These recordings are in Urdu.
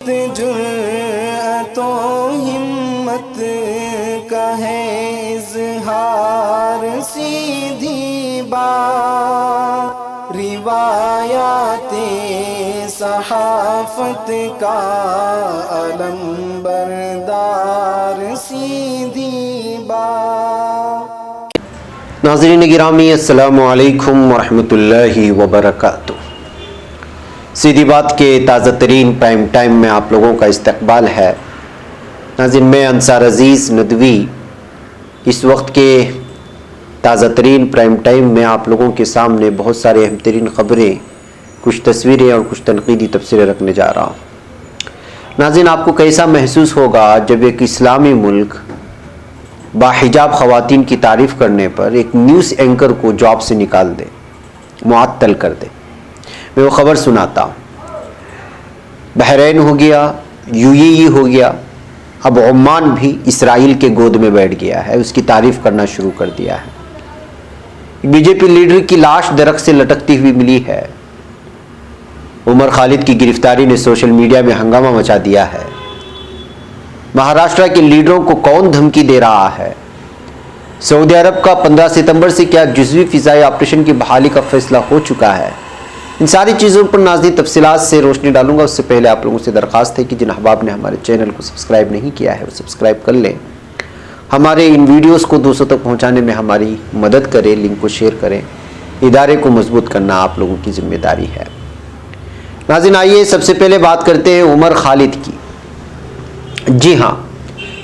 جرأت و ہمت کا ہے اظہار، سیدھی بات روایات صحافت کا علم بردار، سیدھی بات۔ ناظرین گرامی، السلام علیکم ورحمۃ اللہ وبرکاتہ۔ سیدھی بات کے تازہ ترین پرائم ٹائم میں آپ لوگوں کا استقبال ہے۔ ناظرین، میں انصار عزیز ندوی اس وقت کے تازہ ترین پرائم ٹائم میں آپ لوگوں کے سامنے بہت سارے اہم ترین خبریں، کچھ تصویریں اور کچھ تنقیدی تبصرے رکھنے جا رہا ہوں۔ ناظرین، آپ کو کیسا محسوس ہوگا جب ایک اسلامی ملک باحجاب خواتین کی تعریف کرنے پر ایک نیوز اینکر کو جاب سے نکال دے، معطل کر دے؟ میں وہ خبر سناتا ہوں۔ بحرین ہو گیا، UAE ہو گیا، اب عمان بھی اسرائیل کے گود میں بیٹھ گیا ہے، اس کی تعریف کرنا شروع کر دیا ہے۔ BJP لیڈر کی لاش درخت سے لٹکتی ہوئی ملی ہے۔ عمر خالد کی گرفتاری نے سوشل میڈیا میں ہنگامہ مچا دیا ہے۔ مہاراشٹر کے لیڈروں کو کون دھمکی دے رہا ہے؟ سعودی عرب کا 15 ستمبر سے کیا جزوی فضائی آپریشن کی بحالی کا فیصلہ ہو چکا ہے؟ ان ساری چیزوں پر ناظرین تفصیلات سے روشنی ڈالوں گا۔ اس سے پہلے آپ لوگوں سے درخواست ہے کہ جن احباب نے ہمارے چینل کو سبسکرائب نہیں کیا ہے وہ سبسکرائب کر لیں، ہمارے ان ویڈیوز کو دوستوں تک پہنچانے میں ہماری مدد کریں، لنک کو شیئر کریں۔ ادارے کو مضبوط کرنا آپ لوگوں کی ذمہ داری ہے۔ ناظرین، آئیے سب سے پہلے بات کرتے ہیں عمر خالد کی۔ جی ہاں،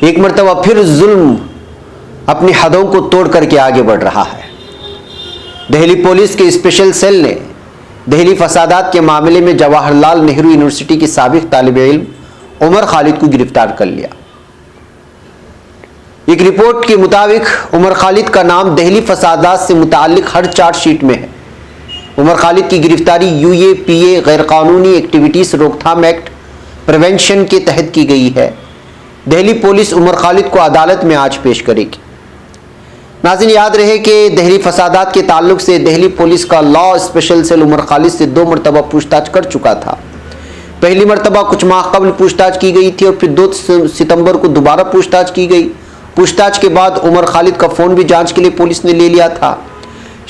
ایک مرتبہ پھر ظلم اپنی حدوں کو توڑ کر کے آگے بڑھ رہا ہے۔ دہلی پولیس کے اسپیشل سیل نے دہلی فسادات کے معاملے میں جواہر لال نہرو یونیورسٹی کے سابق طالب علم عمر خالد کو گرفتار کر لیا۔ ایک رپورٹ کے مطابق عمر خالد کا نام دہلی فسادات سے متعلق ہر چارج شیٹ میں ہے۔ عمر خالد کی گرفتاری UAPA غیر قانونی ایکٹیویٹیز روک تھام ایکٹ پریونشن کے تحت کی گئی ہے۔ دہلی پولیس عمر خالد کو عدالت میں آج پیش کرے گی۔ ناظرین، یاد رہے کہ دہلی فسادات کے تعلق سے دہلی پولیس کا لا اسپیشل سیل عمر خالد سے 2 مرتبہ پوچھ تاچھ کر چکا تھا۔ پہلی مرتبہ کچھ ماہ قبل پوچھ تاچھ کی گئی تھی اور پھر 2 ستمبر کو دوبارہ پوچھ تاچھ کی گئی۔ پوچھ تاچھ کے بعد عمر خالد کا فون بھی جانچ کے لیے پولیس نے لے لیا تھا۔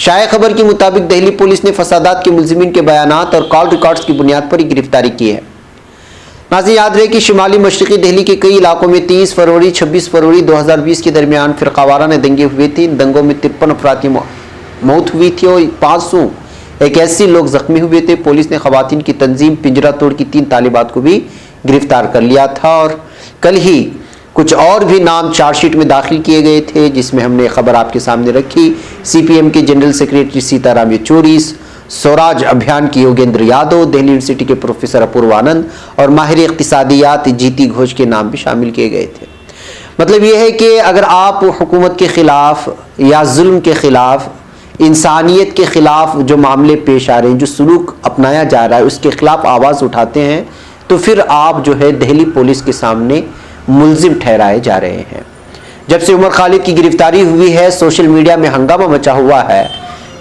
شائع خبر کے مطابق دہلی پولیس نے فسادات کے ملزمین کے بیانات اور کال ریکارڈز کی بنیاد پر گرفتاری کی ہے۔ ناظرین، یاد رہے کہ شمالی مشرقی دہلی کے کئی علاقوں میں 23 فروری 26 فروری 2020 کے درمیان فرقہ وارانہ دنگے ہوئے تھے۔ ان دنگوں میں 53 افراد کی موت ہوئی تھی اور 581 لوگ زخمی ہوئے تھے۔ پولیس نے خواتین کی تنظیم پنجرہ توڑ کی 3 طالبات کو بھی گرفتار کر لیا تھا اور کل ہی کچھ اور بھی نام چارج شیٹ میں داخل کیے گئے تھے، جس میں ہم نے خبر آپ کے سامنے رکھی۔ CPM کے جنرل سیکریٹری سیتارام یچوری، سوراج ابھیان کی یوگیندر یادو، دہلی یونیورسٹی کے پروفیسر اپورو آنند اور ماہر اقتصادیات جیتی گھوش کے نام بھی شامل کیے گئے تھے۔ مطلب یہ ہے کہ اگر آپ حکومت کے خلاف یا ظلم کے خلاف، انسانیت کے خلاف جو معاملے پیش آ رہے ہیں، جو سلوک اپنایا جا رہا ہے، اس کے خلاف آواز اٹھاتے ہیں تو پھر آپ جو ہے دہلی پولیس کے سامنے ملزم ٹھہرائے جا رہے ہیں۔ جب سے عمر خالد کی گرفتاری ہوئی ہے، سوشل میڈیا میں ہنگامہ مچا ہوا ہے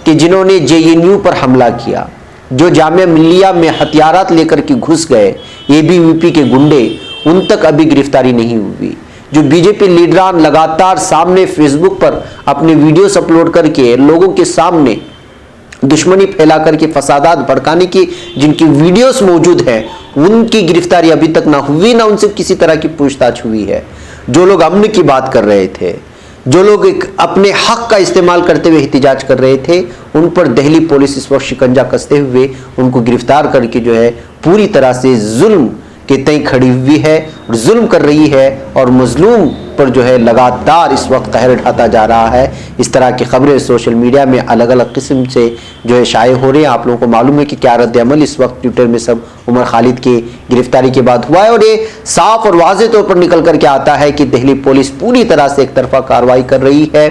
کہ جنہوں نے JNU پر حملہ کیا، جو جامعہ ملیہ میں ہتھیارات لے کر کے گھس گئے، ABVP کے گنڈے، ان تک ابھی گرفتاری نہیں ہوئی۔ جو BJP لیڈران لگاتار سامنے فیس بک پر اپنے ویڈیوز اپلوڈ کر کے لوگوں کے سامنے دشمنی پھیلا کر کے فسادات بھڑکانے کی جن کی ویڈیوز موجود ہیں، ان کی گرفتاری ابھی تک نہ ہوئی، نہ ان سے کسی طرح کی پوچھ تاچھ ہوئی ہے۔ جو لوگ امن کی بات کر رہے تھے، جو لوگ اپنے حق کا استعمال کرتے ہوئے احتجاج کر رہے تھے، ان پر دہلی پولیس اس وقت شکنجہ کستے ہوئے ان کو گرفتار کر کے جو ہے پوری طرح سے ظلم کے تئیں کھڑی ہوئی ہے، ظلم کر رہی ہے اور مظلوم پر جو ہے لگاتار اس وقت قہر ڈھاتا جا رہا ہے۔ اس طرح کی خبریں سوشل میڈیا میں الگ الگ قسم سے جو ہے شائع ہو رہے ہیں۔ آپ لوگوں کو معلوم ہے کہ کیا رد عمل اس وقت ٹویٹر میں سب عمر خالد کی گرفتاری کے بعد ہوا ہے، اور یہ صاف اور واضح طور پر نکل کر کے آتا ہے کہ دہلی پولیس پوری طرح سے ایک طرفہ کارروائی کر رہی ہے۔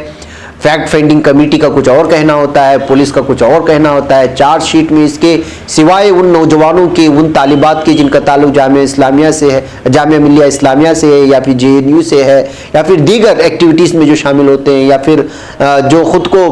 فیکٹ فائنڈنگ کمیٹی کا کچھ اور کہنا ہوتا ہے، پولیس کا کچھ اور کہنا ہوتا ہے۔ چارج شیٹ میں اس کے سوائے ان نوجوانوں کے، ان طالبات کے جن کا تعلق جامعہ اسلامیہ سے ہے، جامعہ ملیہ اسلامیہ سے ہے، یا پھر JNU سے ہے، یا پھر دیگر ایکٹیویٹیز میں جو شامل ہوتے ہیں، یا پھر جو خود کو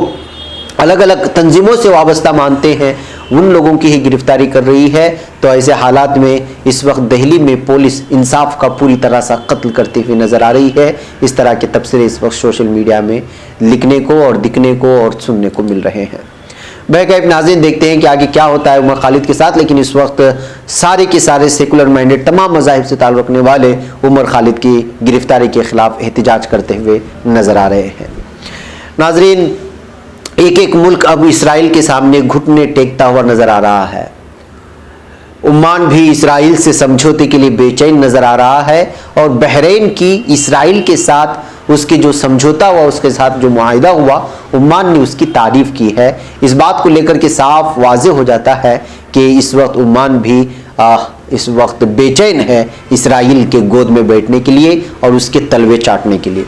الگ الگ تنظیموں سے وابستہ مانتے ہیں، ان لوگوں کی ہی گرفتاری کر رہی ہے، تو ایسے حالات میں اس وقت دہلی میں پولیس انصاف کا پوری طرح سے قتل کرتے ہوئے نظر آ رہی ہے۔ اس طرح کے تبصرے اس وقت سوشل میڈیا میں لکھنے کو اور دکھنے کو اور سننے کو مل رہے ہیں۔ بہرکیف ناظرین، دیکھتے ہیں کہ آگے کیا ہوتا ہے عمر خالد کے ساتھ، لیکن اس وقت سارے کے سارے سیکولر مائنڈڈ تمام مذاہب سے تعلق رکھنے والے عمر خالد کی گرفتاری کے خلاف احتجاج کرتے ہوئے نظر آ رہے ہیں۔ ناظرین، ایک ایک ملک اب اسرائیل کے سامنے گھٹنے ٹیکتا ہوا نظر آ رہا ہے۔ عمان بھی اسرائیل سے سمجھوتے کے لیے بے چین نظر آ رہا ہے، اور بحرین کی اسرائیل کے ساتھ اس کے جو سمجھوتا ہوا، اس کے ساتھ جو معاہدہ ہوا، عمان نے اس کی تعریف کی ہے۔ اس بات کو لے کر کے صاف واضح ہو جاتا ہے کہ اس وقت عمان بھی اس وقت بے چین ہے اسرائیل کے گود میں بیٹھنے کے لیے اور اس کے تلوے چاٹنے کے لیے۔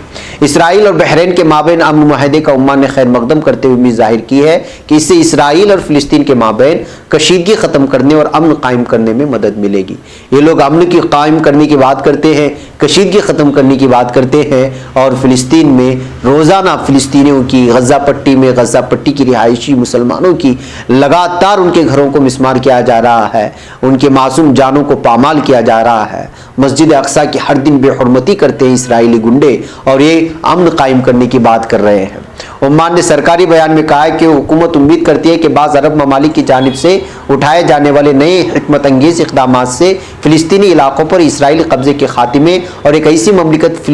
اسرائیل اور بحرین کے مابین امن معاہدے کا عمان نے خیر مقدم کرتے ہوئے امید ظاہر کی ہے کہ اس سے اسرائیل اور فلسطین کے مابین کشیدگی ختم کرنے اور امن قائم کرنے میں مدد ملے گی۔ یہ لوگ امن کی قائم کرنے کی بات کرتے ہیں، کشیدگی ختم کرنے کی بات کرتے ہیں، اور فلسطین میں روزانہ فلسطینیوں کی غزہ پٹی میں غزہ پٹی کی رہائشی مسلمانوں کی لگاتار ان کے گھروں کو مسمار کیا جا رہا ہے، ان کے معصوم جانوں کو پامال کیا جا رہا ہے۔ مسجد اقصیٰ کی ہر دن بے حرمتی کرتے ہیں اسرائیلی گنڈے، اور یہ امن قائم کرنے کی بات کر رہے ہیں۔ عمان نے سرکاری بیان میں کہا ہے کہ حکومت امید کرتی ہے کہ بعض عرب ممالک کی جانب سے اٹھائے جانے والے نئے حکمت انگیز اقدامات سے فلسطینی علاقوں پر اسرائیلی قبضے کے خاتمے اور ایک ایسی مملکت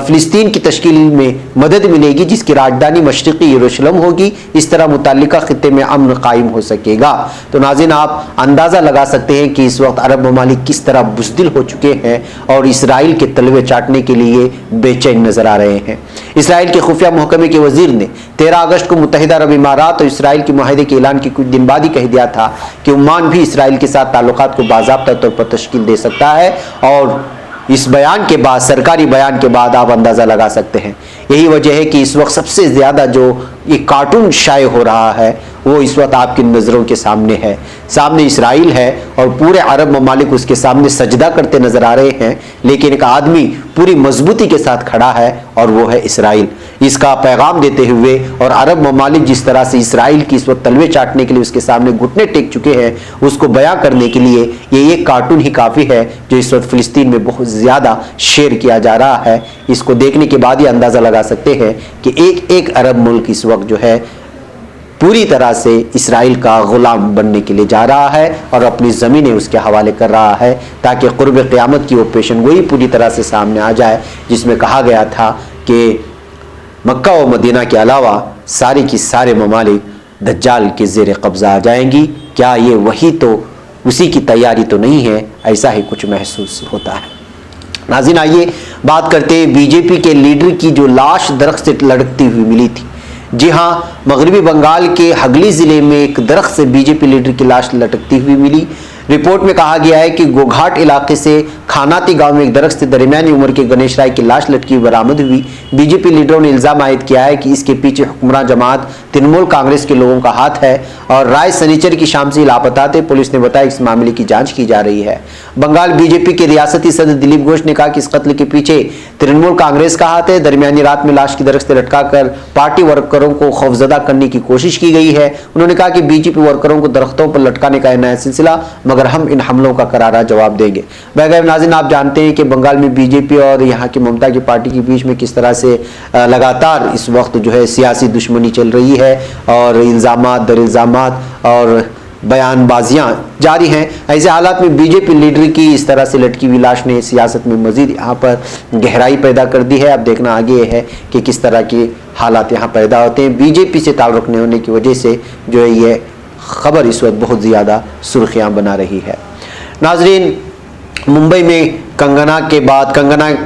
فلسطین کی تشکیل میں مدد ملے گی جس کی راجدھانی مشرقی یروشلم ہوگی۔ اس طرح متعلقہ خطے میں امن قائم ہو سکے گا۔ تو ناظرین، آپ اندازہ لگا سکتے ہیں کہ اس وقت عرب ممالک کس طرح بزدل ہو چکے ہیں اور اسرائیل کے تلوے چاٹنے کے لیے بے چین نظر آ رہے ہیں۔ اسرائیل کے خفیہ محکمے کے وزیر نے 13 اگست کو متحدہ عرب امارات اور اسرائیل کے معاہدے کے اعلان کے کچھ دن بعد ہی کہہ دیا تھا کہ عمان بھی اسرائیل کے ساتھ تعلقات کو باضابطہ طور پر تشکیل دے سکتا ہے، اور اس بیان کے بعد، سرکاری بیان کے بعد آپ اندازہ لگا سکتے ہیں۔ یہی وجہ ہے کہ اس وقت سب سے زیادہ جو یہ کارٹون شائع ہو رہا ہے وہ اس وقت آپ کی نظروں کے سامنے ہے۔ سامنے اسرائیل ہے اور پورے عرب ممالک اس کے سامنے سجدہ کرتے نظر آ رہے ہیں، لیکن ایک آدمی پوری مضبوطی کے ساتھ کھڑا ہے اور وہ ہے اسرائیل۔ اس کا پیغام دیتے ہوئے، اور عرب ممالک جس طرح سے اسرائیل کی اس وقت تلوے چاٹنے کے لیے اس کے سامنے گھٹنے ٹیک چکے ہیں، اس کو بیان کرنے کے لیے یہ ایک کارٹون ہی کافی ہے جو اس وقت فلسطین میں بہت زیادہ شیئر کیا جا رہا ہے۔ اس کو دیکھنے کے بعد یہ اندازہ لگا سکتے ہیں کہ ایک ایک عرب ملک اس وقت جو ہے پوری طرح سے اسرائیل کا غلام بننے کے لیے جا رہا ہے اور اپنی زمینیں اس کے حوالے کر رہا ہے، تاکہ قرب قیامت کی وہ پیشن گوئی پوری طرح سے سامنے آ جائے جس میں کہا گیا تھا کہ مکہ و مدینہ کے علاوہ سارے کی سارے ممالک دجال کے زیر قبضہ آ جائیں گی۔ کیا یہ وہی تو اسی کی تیاری تو نہیں ہے؟ ایسا ہی کچھ محسوس ہوتا ہے۔ ناظرین، آئیے بات کرتے ہیں بی جے پی کے لیڈر کی جو لاش درخت سے لٹکتی ہوئی ملی تھی۔ جی ہاں، مغربی بنگال کے ہگلی ضلع میں ایک درخت سے بی جے پی لیڈر کی لاش لٹکتی ہوئی ملی۔ رپورٹ میں کہا گیا ہے کہ گوگھاٹ علاقے سے کھاناتی گاؤں میں ایک درخت سے درمیانی عمر کے گنیش رائے کی لاش لٹکی ہوئی برآمد ہوئی۔ بی جے پی لیڈروں نے الزام عائد کیا ہے کہ اس کے پیچھے حکمراں جماعت ترنمول کانگریس کے لوگوں کا ہاتھ ہے، اور رائے سنیچر کی شام سے لاپتہ تھے۔ پولیس نے بتایا اس معاملے کی جانچ کی جا رہی ہے۔ بنگال بی جے پی کے ریاستی صدر دلیپ گھوش نے کہا کہ اس قتل کے پیچھے ترنمول کانگریس کا ہاتھ ہے۔ درمیانی رات میں لاش کی درخت سے لٹکا کر پارٹی ورکروں کو خوفزدہ کرنے کی کوشش کی گئی ہے۔ انہوں نے کہا کہ بی جے پی ورکروں کو درختوں پر لٹکانے کا نیا سلسلہ، مگر ہم ان حملوں کا کرارا جواب دیں گے۔ بہرکیف ناظرین، آپ جانتے ہیں کہ بنگال میں بی جے پی اور یہاں کی ممتا کی پارٹی کے بیچ میں کس طرح سے لگاتار اس وقت جو ہے سیاسی دشمنی چل رہی ہے، اور الزامات در الزامات اور بیان بازیاں جاری ہیں۔ ایسے حالات میں بی جے پی لیڈر کی اس طرح سے لٹکی ہوئی لاش نے سیاست میں مزید یہاں پر گہرائی پیدا کر دی ہے۔ اب دیکھنا آگے یہ ہے کہ کس طرح کے حالات یہاں پیدا ہوتے ہیں۔ بی جے پی سے تعلق رکھنے ہونے کی وجہ سے جو ہے یہ خبر اس وقت بہت زیادہ سرخیاں بنا رہی ہے۔ ناظرین، ممبئی میں کنگنا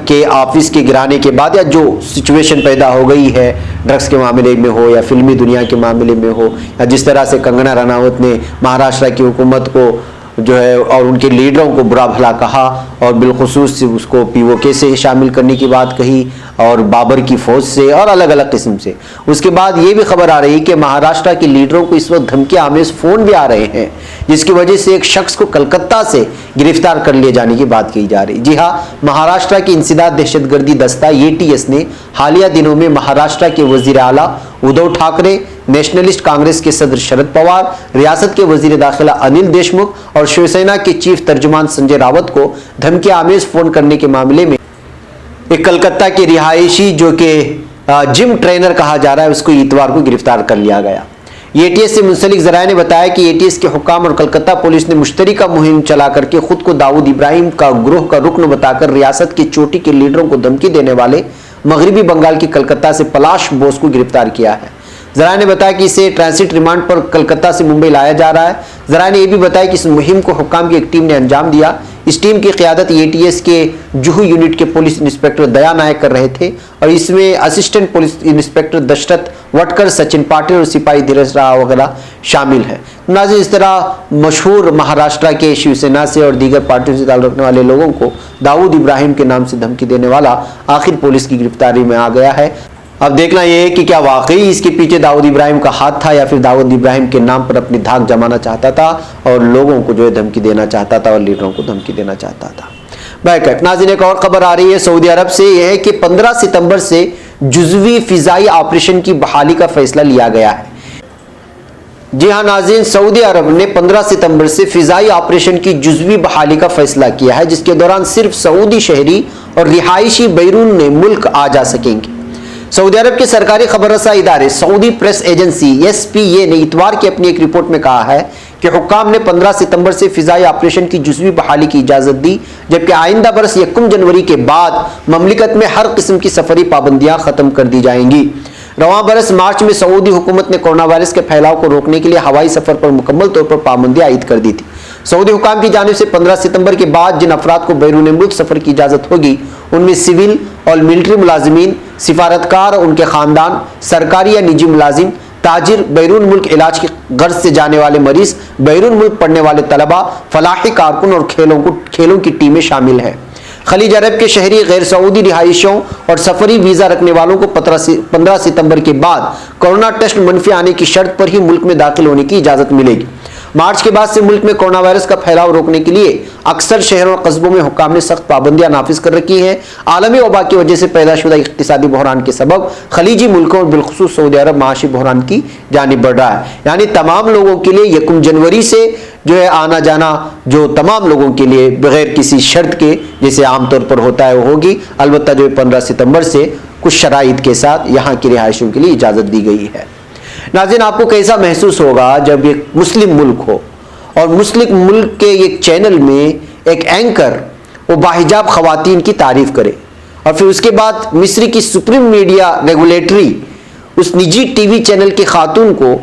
کے آفس کے گرانے کے بعد، یا جو سچویشن پیدا ہو گئی ہے ڈرگس کے معاملے میں ہو یا فلمی دنیا کے معاملے میں ہو، یا جس طرح سے کنگنا رناوت نے مہاراشٹر کی حکومت کو جو ہے اور ان کے لیڈروں کو برا بھلا کہا، اور بالخصوص اس کو پی او کے سے شامل کرنے کی بات کہی، اور بابر کی فوج سے اور الگ الگ قسم سے۔ اس کے بعد یہ بھی خبر آ رہی کہ مہاراشٹر کے لیڈروں کو اس وقت دھمکی آمیز فون بھی آ رہے ہیں، جس کی وجہ سے ایک شخص کو کلکتہ سے گرفتار کر لیے جانے کی بات کی جا رہی۔ جی ہاں، مہاراشٹر کی انسداد دہشت گردی دستہ ATS نے حالیہ دنوں میں مہاراشٹر کے وزیر اعلیٰ ادھو ٹھاکرے، نیشنلسٹ کانگریس کے صدر شرد پوار، ریاست کے وزیر داخلہ انل دیشمکھ اور شیو سینا کے چیف ترجمان سنجے راوت کو دھمکی آمیز فون کرنے کے معاملے میں ایک کلکتہ کے رہائشی جو کہ جم ٹرینر کہا جا رہا ہے اس کو اتوار کو گرفتار کر لیا گیا۔ اے ٹی ایس سے منسلک ذرائع نے بتایا کہ اے ٹی ایس کے حکام اور کلکتہ پولیس نے مشترکہ مہم چلا کر کے خود کو داؤد ابراہیم کا گروہ کا رکن بتا کر ریاست کی چوٹی کے لیڈروں کو دھمکی دینے والے مغربی بنگال کی کلکتہ سے پلاش بوس کو گرفتار کیا ہے۔ ذرائع نے بتایا کہ اسے ٹرانزٹ ریمانڈ پر کلکتہ سے ممبئی لایا جا رہا ہے۔ ذرائع نے یہ بھی بتایا کہ اس مہم کو حکام کی ایک ٹیم نے انجام دیا۔ اس ٹیم کی قیادت اے ٹی ایس کے جوہو یونٹ کے پولیس انسپکٹر دیا نائک کر رہے تھے اور اس میں assistant police inspector Dashrath Vatkar, Sachin Patil اور سپاہی دھیرج راؤ وغیرہ شامل ہیں۔ ناظرین، اس طرح مشہور مہاراشٹر کے شیو سینا سے اور دیگر پارٹیوں سے تعلق رکھنے والے لوگوں کو داؤد ابراہیم کے نام سے دھمکی دینے والا آخر پولیس کی گرفتاری میں آ گیا ہے۔ اب دیکھنا یہ ہے کہ کیا واقعی اس کے پیچھے داؤد ابراہیم کا ہاتھ تھا یا پھر داؤد ابراہیم کے نام پر اپنی دھاک جمانا چاہتا تھا اور لوگوں کو جو ہے دھمکی دینا چاہتا تھا اور لیڈروں کو دھمکی دینا چاہتا تھا۔ بیکٹ ناظرین، ایک اور خبر آ رہی ہے سعودی عرب سے، یہ ہے کہ 15 ستمبر سے جزوی فضائی آپریشن کی بحالی کا فیصلہ لیا گیا ہے۔ جی ہاں ناظرین، سعودی عرب نے 15 ستمبر سے فضائی آپریشن کی جزوی بحالی کا فیصلہ کیا ہے، جس کے دوران صرف سعودی شہری اور رہائشی بیرون ملک آ جا سکیں گے۔ سعودی عرب کے سرکاری خبر رساں ادارے سعودی پریس ایجنسی SPA نے اتوار کی اپنی ایک رپورٹ میں کہا ہے کہ حکام نے 15 ستمبر سے فضائی آپریشن کی جزوی بحالی کی اجازت دی، جبکہ آئندہ برس 1 جنوری کے بعد مملکت میں ہر قسم کی سفری پابندیاں ختم کر دی جائیں گی۔ رواں برس مارچ میں سعودی حکومت نے کورونا وائرس کے پھیلاؤ کو روکنے کے لیے ہوائی سفر پر مکمل طور پر پابندیاں عائد کر دی تھی۔ سعودی حکام کی جانب سے 15 ستمبر کے بعد جن افراد کو بیرون ملک سفر کی اجازت ہوگی ان میں سول اور ملٹری ملازمین، سفارتکار اور ان کے خاندان، سرکاری یا نجی ملازم، تاجر، بیرون ملک علاج کی غرض سے جانے والے مریض، بیرون ملک پڑھنے والے طلباء، فلاحی کارکن اور کھیلوں کی ٹیمیں شامل ہیں۔ خلیج عرب کے شہری، غیر سعودی رہائشیوں اور سفری ویزا رکھنے والوں کو 15 ستمبر کے بعد کورونا ٹیسٹ منفی آنے کی شرط پر ہی ملک میں داخل ہونے کی اجازت ملے گی۔ مارچ کے بعد سے ملک میں کورونا وائرس کا پھیلاؤ روکنے کے لیے اکثر شہروں اور قصبوں میں حکام نے سخت پابندیاں نافذ کر رکھی ہیں۔ عالمی وبا کی وجہ سے پیدا شدہ اقتصادی بحران کے سبب خلیجی ملکوں اور بالخصوص سعودی عرب معاشی بحران کی جانب بڑھ رہا ہے، یعنی تمام لوگوں کے لیے 1 جنوری سے جو ہے آنا جانا جو تمام لوگوں کے لیے بغیر کسی شرط کے جیسے عام طور پر ہوتا ہے وہ ہوگی، البتہ جو 15 ستمبر سے کچھ شرائط کے ساتھ یہاں کی رہائشیوں کے لیے اجازت دی گئی ہے۔ ناظرین، آپ کو کیسا محسوس ہوگا جب ایک مسلم ملک ہو اور مسلم ملک کے ایک چینل میں ایک اینکر وہ باحجاب خواتین کی تعریف کرے اور پھر اس کے بعد مصر کی سپریم میڈیا ریگولیٹری اس نجی ٹی وی چینل کی خاتون کو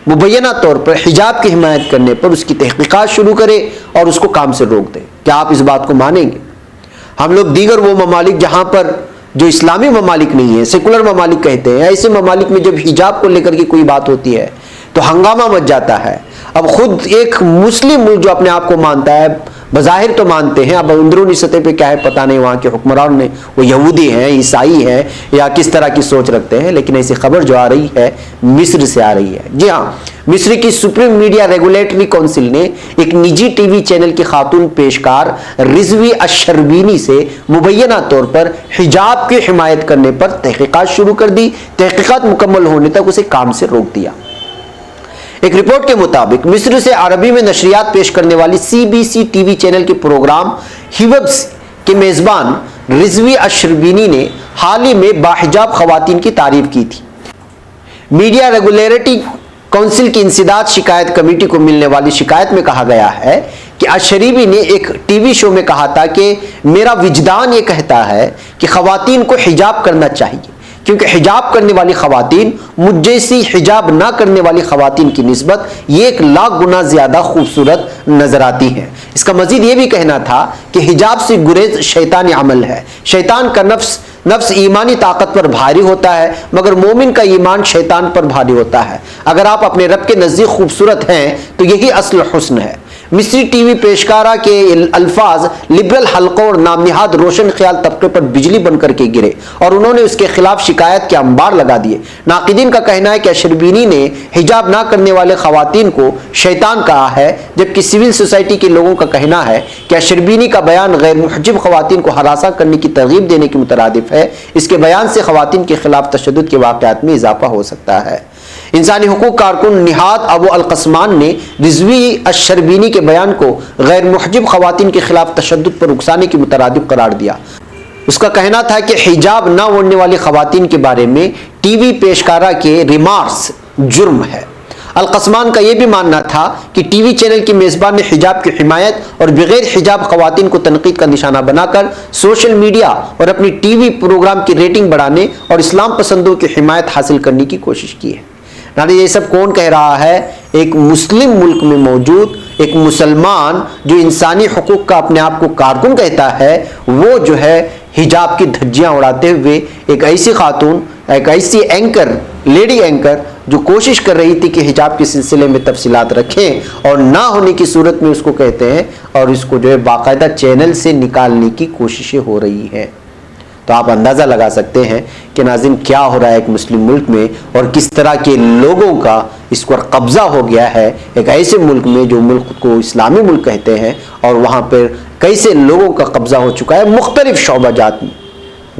مبینہ طور پر حجاب کی حمایت کرنے پر اس کی تحقیقات شروع کرے اور اس کو کام سے روک دے؟ کیا آپ اس بات کو مانیں گے؟ ہم لوگ دیگر وہ ممالک جہاں پر جو اسلامی ممالک نہیں ہیں، سیکولر ممالک کہتے ہیں، ایسے ممالک میں جب حجاب کو لے کر کے کوئی بات ہوتی ہے تو ہنگامہ مچ جاتا ہے۔ اب خود ایک مسلم ملک جو اپنے آپ کو مانتا ہے، بظاہر تو مانتے ہیں، اب اندرونی سطح پہ کیا ہے پتہ نہیں، وہاں کے حکمران نے وہ یہودی ہیں، عیسائی ہیں یا کس طرح کی سوچ رکھتے ہیں، لیکن ایسی خبر جو آ رہی ہے مصر سے آ رہی ہے۔ جی ہاں، مصر کی سپریم میڈیا ریگولیٹری کونسل نے ایک نجی ٹی وی چینل کی خاتون پیشکار رضوی الشربینی سے مبینہ طور پر حجاب کی حمایت کرنے پر تحقیقات شروع کر دی۔ تحقیقات مکمل ہونے تک اسے کام سے روک دیا۔ ایک رپورٹ کے مطابق مصر سے عربی میں نشریات پیش کرنے والی CBC ٹی وی چینل کے پروگرام ہیوبس کے میزبان رضوی الشربینی نے حال ہی میں باحجاب خواتین کی تعریف کی تھی۔ میڈیا ریگولیٹری کونسل کی انسداد شکایت کمیٹی کو ملنے والی شکایت میں کہا گیا ہے کہ الشریبی نے ایک ٹی وی شو میں کہا تھا کہ میرا وجدان یہ کہتا ہے کہ خواتین کو حجاب کرنا چاہیے، کیونکہ حجاب کرنے والی خواتین مجھ جیسی حجاب نہ کرنے والی خواتین کی نسبت یہ 1,00,000 گنا زیادہ خوبصورت نظر آتی ہیں۔ اس کا مزید یہ بھی کہنا تھا کہ حجاب سے گریز شیطانی عمل ہے، شیطان کا نفس ایمانی طاقت پر بھاری ہوتا ہے مگر مومن کا ایمان شیطان پر بھاری ہوتا ہے۔ اگر آپ اپنے رب کے نزدیک خوبصورت ہیں تو یہی اصل حسن ہے۔ مصری ٹی وی پیشکارہ کے الفاظ لبرل حلقوں اور نام نہاد روشن خیال طبقے پر بجلی بن کر کے گرے اور انہوں نے اس کے خلاف شکایت کے انبار لگا دیے۔ ناقدین کا کہنا ہے کہ الشربینی نے حجاب نہ کرنے والے خواتین کو شیطان کہا ہے، جبکہ سول سوسائٹی کے لوگوں کا کہنا ہے کہ الشربینی کا بیان غیر محجب خواتین کو ہراساں کرنے کی ترغیب دینے کے مترادف ہے۔ اس کے بیان سے خواتین کے خلاف تشدد کے واقعات میں اضافہ ہو سکتا ہے۔ انسانی حقوق کارکن نہاد ابو القسمان نے رضوی الشربینی کے بیان کو غیر محجب خواتین کے خلاف تشدد پر اکسانے کی مترادف قرار دیا۔ اس کا کہنا تھا کہ حجاب نہ اوڑھنے والی خواتین کے بارے میں ٹی وی پیشکارہ کے ریمارکس جرم ہے۔ القسمان کا یہ بھی ماننا تھا کہ ٹی وی چینل کی میزبان نے حجاب کی حمایت اور بغیر حجاب خواتین کو تنقید کا نشانہ بنا کر سوشل میڈیا اور اپنی ٹی وی پروگرام کی ریٹنگ بڑھانے اور اسلام پسندوں کی حمایت حاصل کرنے کی کوشش کی ہے۔ نانے یہ سب کون کہہ رہا ہے؟ ایک مسلم ملک میں موجود ایک مسلمان جو انسانی حقوق کا اپنے آپ کو کارکن کہتا ہے، وہ جو ہے حجاب کی دھجیاں اڑاتے ہوئے ایک ایسی خاتون، ایک ایسی اینکر، لیڈی اینکر جو کوشش کر رہی تھی کہ حجاب کے سلسلے میں تفصیلات رکھیں اور نہ ہونے کی صورت میں اس کو کہتے ہیں، اور اس کو جو ہے باقاعدہ چینل سے نکالنے کی کوششیں ہو رہی ہیں۔ تو آپ اندازہ لگا سکتے ہیں کہ ناظرین کیا ہو رہا ہے ایک مسلم ملک میں، اور کس طرح کے لوگوں کا اس پر قبضہ ہو گیا ہے ایک ایسے ملک میں جو ملک کو اسلامی ملک کہتے ہیں، اور وہاں پر کیسے لوگوں کا قبضہ ہو چکا ہے مختلف شعبہ جات میں۔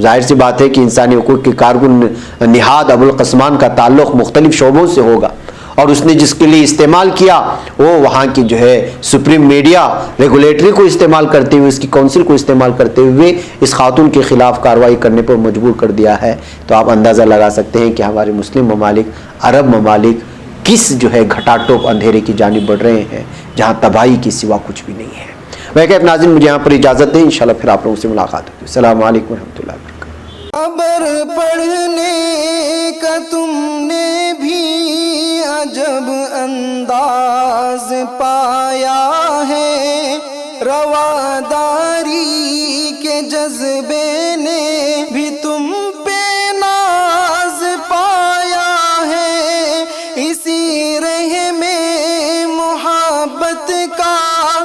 ظاہر سی بات ہے کہ انسانی حقوق کے کارکن نہاد ابو القسمان کا تعلق مختلف شعبوں سے ہوگا، اور اس نے جس کے لیے استعمال کیا وہ وہاں کی جو ہے سپریم میڈیا ریگولیٹری کو استعمال کرتے ہوئے، اس کی کونسل کو استعمال کرتے ہوئے اس خاتون کے خلاف کارروائی کرنے پر مجبور کر دیا ہے۔ تو آپ اندازہ لگا سکتے ہیں کہ ہمارے مسلم ممالک، عرب ممالک کس جو ہے گھٹا ٹوپ اندھیرے کی جانب بڑھ رہے ہیں، جہاں تباہی کے سوا کچھ بھی نہیں ہے۔ میں کہ ناظرین مجھے یہاں پر اجازت دیں، انشاءاللہ پھر آپ لوگوں سے ملاقات ہوگی۔ السلام علیکم ورحمۃ اللہ وبرکاتہ۔ خبر پڑھنے کا تم نے بھی عجب انداز پایا ہے، رواداری کے جذبے نے بھی تم پہ ناز پایا ہے، اسی رہ میں محبت کا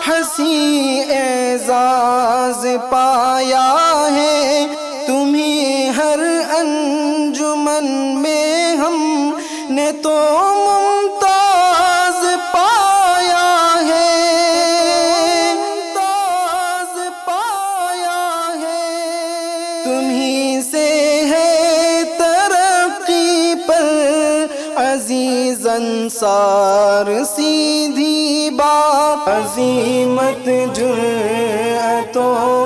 حسین اعزاز پایا ہے، تمہیں ہر انجمن میں ہم نے تو ممتاز پایا ہے، ممتاز پایا ہے، تمہیں سے ہے ترقی پر عزیز انصار، سیدھی بات عظیمت جرأتوں